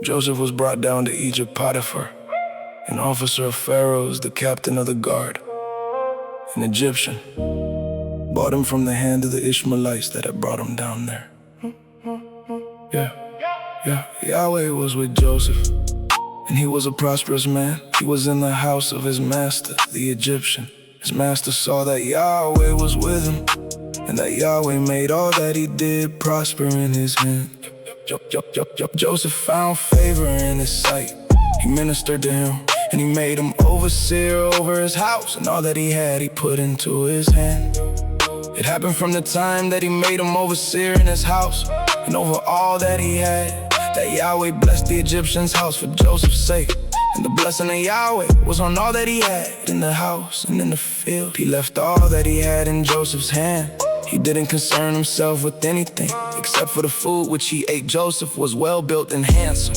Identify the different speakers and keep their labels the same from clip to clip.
Speaker 1: Joseph was brought down to Egypt. Potiphar, an officer of Pharaoh's, the captain of the guard, an Egyptian, bought him from the hand of the Ishmaelites that had brought him down there. Yahweh was with Joseph, and he was a prosperous man. He was in the house of his master, the Egyptian. His master saw that Yahweh was with him, and that Yahweh made all that he did prosper in his hand. Joseph found favor in his sight. He ministered to him, and he made him overseer over his house, and all that he had he put into his hand. It happened from the time that he made him overseer in his house, and over all that he had, that Yahweh blessed the Egyptian's house for Joseph's sake. And the blessing of Yahweh was on all that he had in the house and in the field. He left all that he had in Joseph's hand. He didn't concern himself with anything except for the food which he ate. Joseph was well built and handsome.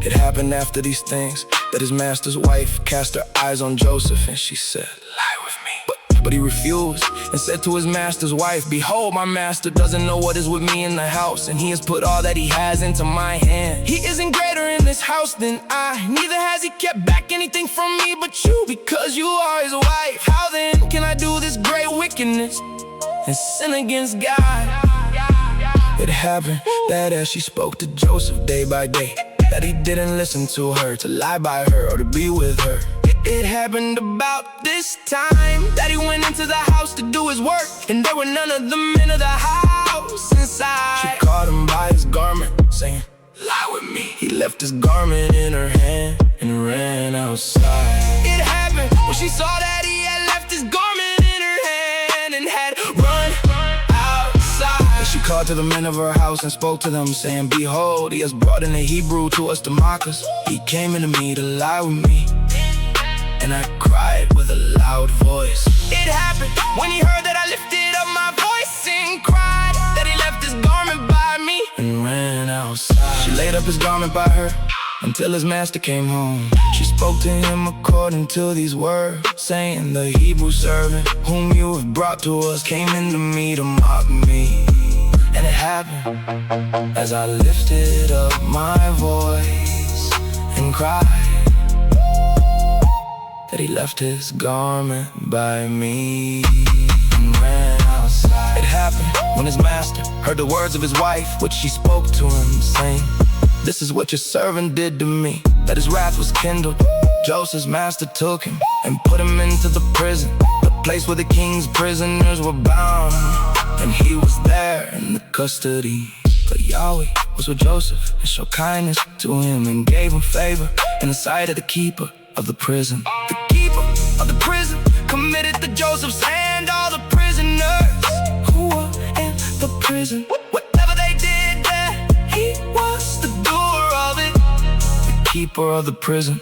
Speaker 1: It happened after these things that his master's wife cast her eyes on Joseph, and she said, "Lie with me." But he refused and said to his master's wife, "Behold, my master doesn't know what is with me in the house, and he has put all that he has into my hand. He isn't greater in this house than I, neither has he kept back anything from me but you, because you are his wife. How then can I do this great wickedness and sin against God?" It happened that as she spoke to Joseph day by day, that he didn't listen to her, to lie by her or to be with her. It happened about this time that he went into the house to do his work, and there were none of the men of the house inside. She caught him by his garment, saying, "Lie with me." He left his garment in her hand and ran outside. It happened when she saw that he had left his garment in her hand and had run outside. And she called to the men of her house and spoke to them, saying, "Behold, he has brought in a Hebrew to us to mock us. He came into me to lie with me, and I cried with a loud voice." It happened when he heard that I lifted up my voice and cried, that he left his garment by me and ran outside. She laid up his garment by her until his master came home. She spoke to him according to these words, saying, "The Hebrew servant whom you have brought to us came into me to mock me." And it happened as I lifted up my voice and cried, that he left his garment by me and ran outside. It happened when his master heard the words of his wife, which she spoke to him, saying, "This is what your servant did to me," that his wrath was kindled. Joseph's master took him and put him into the prison, the place where the king's prisoners were bound, and he was there in the custody. But Yahweh was with Joseph and showed kindness to him and gave him favor in the sight of the keeper of the prison. The keeper of the prison committed to Joseph's hand all the prisoners who were in the prison. Whatever they did there, he was the doer of it. The keeper of the prison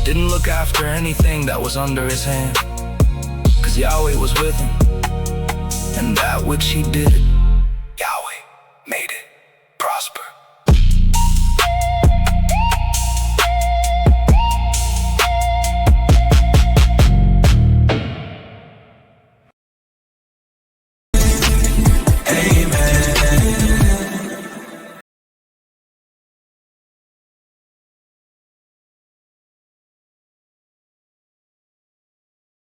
Speaker 1: didn't look after anything that was under his hand, 'cause Yahweh was with him, and that which he did